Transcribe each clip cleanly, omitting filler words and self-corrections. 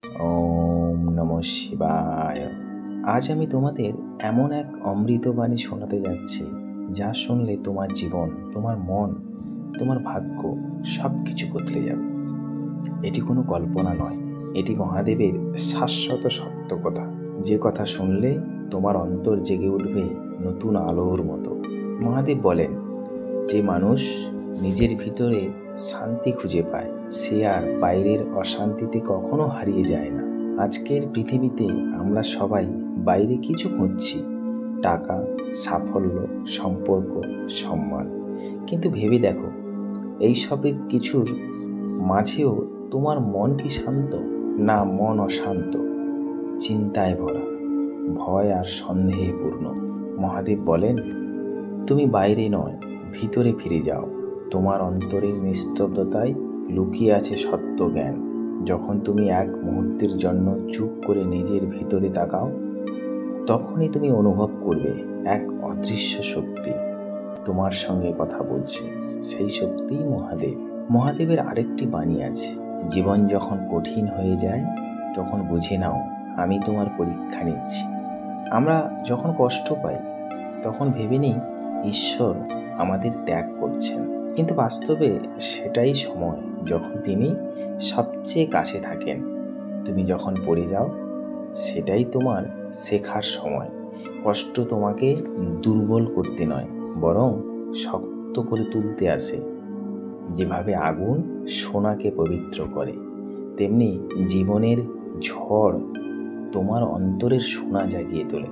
ওম নমঃ শিবায়। আজ আমি তোমাদের এমন এক অমৃতবাণী শোনাতে যাচ্ছি, যা শুনলে তোমার জীবন, তোমার মন, তোমার ভাগ্য সব কিছু বদলে যাবে। এটি কোনো কল্পনা নয়, এটি মহাদেবের শাশ্বত সত্য কথা। যে কথা শুনলে তোমার অন্তর জেগে উঠবে নতুন আলোর মতো। মহাদেব বলেন, যে মানুষ নিজের ভিতরে শান্তি খুঁজে পায়, সে আর বাইরের অশান্তিতে কখনো হারিয়ে যায় না। আজকের পৃথিবীতে আমরা সবাই বাইরে কিছু খুঁজছি, টাকা, সাফল্য, সম্পর্ক, সম্মান। কিন্তু ভেবে দেখো, এইসবের কিছুর মাঝেও তোমার মন কি শান্ত? না, মন অশান্ত, চিন্তায় ভরা, ভয় আর সন্দেহে পূর্ণ। মহাদেব বলেন, তুমি বাইরে নয়, ভিতরে ফিরে যাও। তোমার অন্তরের নিস্তব্ধতায় লুকিয়ে আছে সত্য জ্ঞান। যখন তুমি এক মুহূর্তের জন্য চুপ করে নিজের ভিতরে তাকাও, তখনই তুমি অনুভব করবে এক অদৃশ্য শক্তি তোমার সঙ্গে কথা বলছে। সেই শক্তিই মহাদেব। মহাদেবের আরেকটি বাণী আছে, জীবন যখন কঠিন হয়ে যায়, তখন বুঝে নাও আমি তোমার পরীক্ষা নিচ্ছি। আমরা যখন কষ্ট পাই, তখন ভেবে নিই ঈশ্বর আমাদের ত্যাগ করছেন, কিন্তু বাস্তবে সেটাই সময় যখন তিনি সবচেয়ে কাছে থাকেন। তুমি যখন পড়ে যাও, সেটাই তোমার শেখার সময়। কষ্ট তোমাকে দুর্বল করতে নয়, বরং শক্ত করে তুলতে আসে। যেভাবে আগুন সোনাকে পবিত্র করে, তেমনি জীবনের ঝড় তোমার অন্তরের সোনা জাগিয়ে তোলে।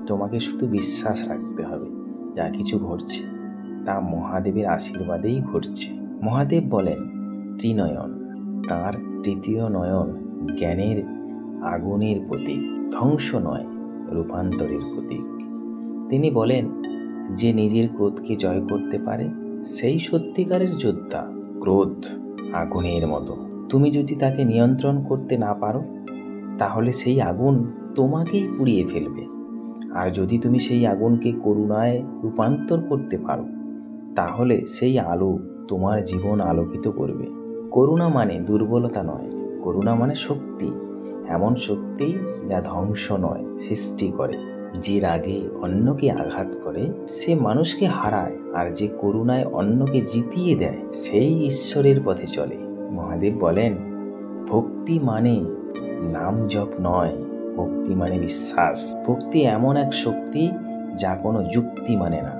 তোমাকে শুধু বিশ্বাস রাখতে হবে, যা কিছু ঘটছে তা মহাদেবের আশীর্বাদেই ঘটছে। মহাদেব বলেন ত্রিনয়ন, তাঁর তৃতীয় নয়ন জ্ঞানের আগুনের প্রতীক, ধ্বংস নয়, রূপান্তরের প্রতীক। তিনি বলেন, যে নিজের ক্রোধকে জয় করতে পারে, সেই সত্যিকারের যোদ্ধা। ক্রোধ আগুনের মতো, তুমি যদি তাকে নিয়ন্ত্রণ করতে না পারো, তাহলে সেই আগুন তোমাকেই পুড়িয়ে ফেলবে। আর যদি তুমি সেই আগুনকে করুণায় রূপান্তর করতে পারো, তাহলে সেই আলো তোমার জীবন আলোকিত করবে। করুণা মানে দুর্বলতা নয়, করুণা মানে শক্তি, এমন শক্তি যা ধ্বংস নয়, সৃষ্টি করে। যে রাগে অন্যকে আঘাত করে, সে মানুষকে হারায়, আর যে করুণায় অন্যকে জিতিয়ে দেয়, সেই ঈশ্বরের পথে চলে। মহাদেব বলেন, ভক্তি মানে নাম জপ নয়, ভক্তি মানে বিশ্বাস। ভক্তি এমন এক শক্তি যা কোনো যুক্তি মানে না।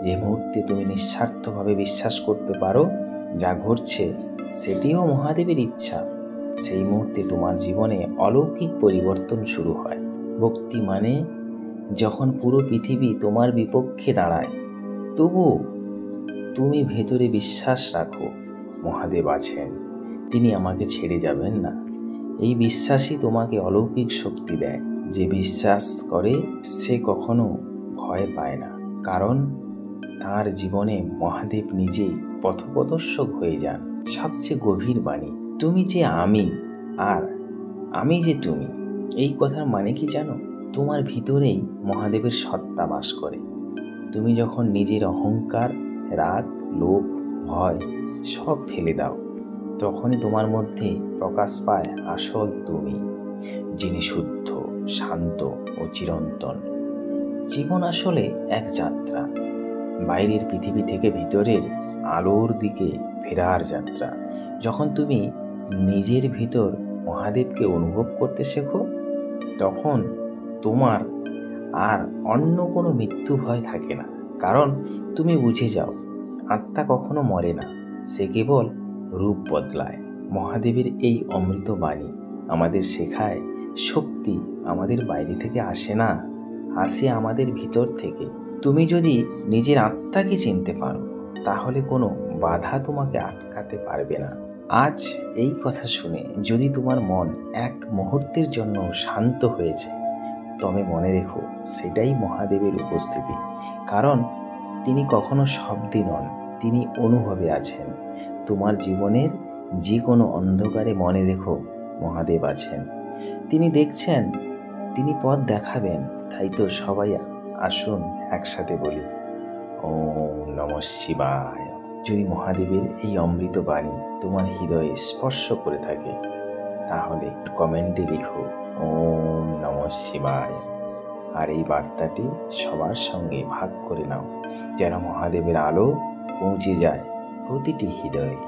যে মুহূর্তে তুমি নিঃস্বার্থভাবে বিশ্বাস করতে পারো যা ঘটছে সেটিও মহাদেবের ইচ্ছা, সেই মুহূর্তে তোমার জীবনে অলৌকিক পরিবর্তন শুরু হয়। ভক্তি মানে যখন পুরো পৃথিবী তোমার বিপক্ষে দাঁড়ায়, তবু তুমি ভেতরে বিশ্বাস রাখো, মহাদেব আছেন, তিনি আমাকে ছেড়ে যাবেন না। এই বিশ্বাসই তোমাকে অলৌকিক শক্তি দেয়। যে বিশ্বাস করে সে কখনো ভয় পায় না, কারণ তার জীবনে মহাদেব নিজেই পথপ্রদর্শক হয়ে যান। সবচেয়ে গভীর বাণী, তুমি যে আমি, আর আমি যে তুমি। এই কথার মানে কি জানো? তোমার ভিতরেই মহাদেবের সত্তা বাস করে। তুমি যখন নিজের অহংকার, রাগ, লোভ, ভয় সব ফেলে দাও, তখনই তোমার মধ্যে প্রকাশ পায় আসল তুমি, যিনি শুদ্ধ, শান্ত ও চিরন্তন। জীবন আসলে এক যাত্রা, বাইরের পৃথিবী থেকে ভিতরের আলোর দিকে ফেরার যাত্রা। যখন তুমি নিজের ভিতর মহাদেবকে অনুভব করতে শেখো, তখন তোমার আর অন্য কোনো মৃত্যু ভয় থাকে না। কারণ তুমি বুঝে যাও, আত্মা কখনো মরে না, সে কেবল রূপ বদলায়। মহাদেবের এই অমৃত বাণী আমাদের শেখায়, শক্তি আমাদের বাইরে থেকে আসে না, আসে আমাদের ভিতর থেকে। তুমি যদি নিজের আত্মাকে চিনতে পারো, তাহলে কোনো বাধা তোমাকে আটকাতে পারবে না। আজ এই কথা শুনে যদি তোমার মন এক মুহূর্তের জন্য শান্ত হয়েছে, তবে মনে রেখো সেটাই মহাদেবের উপস্থিতি। কারণ তিনি কখনো শব্দে নন, তিনি অনুভবে আছেন। তোমার জীবনের যে কোনো অন্ধকারে মনে রেখো মহাদেব আছেন, তিনি দেখছেন, তিনি পথ দেখাবেন। তাই তো সবাই আসুন একসাথে বলি ওম নমঃ শিবায়। যদি মহাদেবের এই অমৃত বাণী তোমার হৃদয়ে স্পর্শ করে থাকে, তাহলে একটু কমেন্টে লিখো ওম নমঃ শিবায়। আর এই বার্তাটি সবার সঙ্গে ভাগ করে নাও, যেন মহাদেবের আলো পৌঁছে যায় প্রতিটি হৃদয়ে।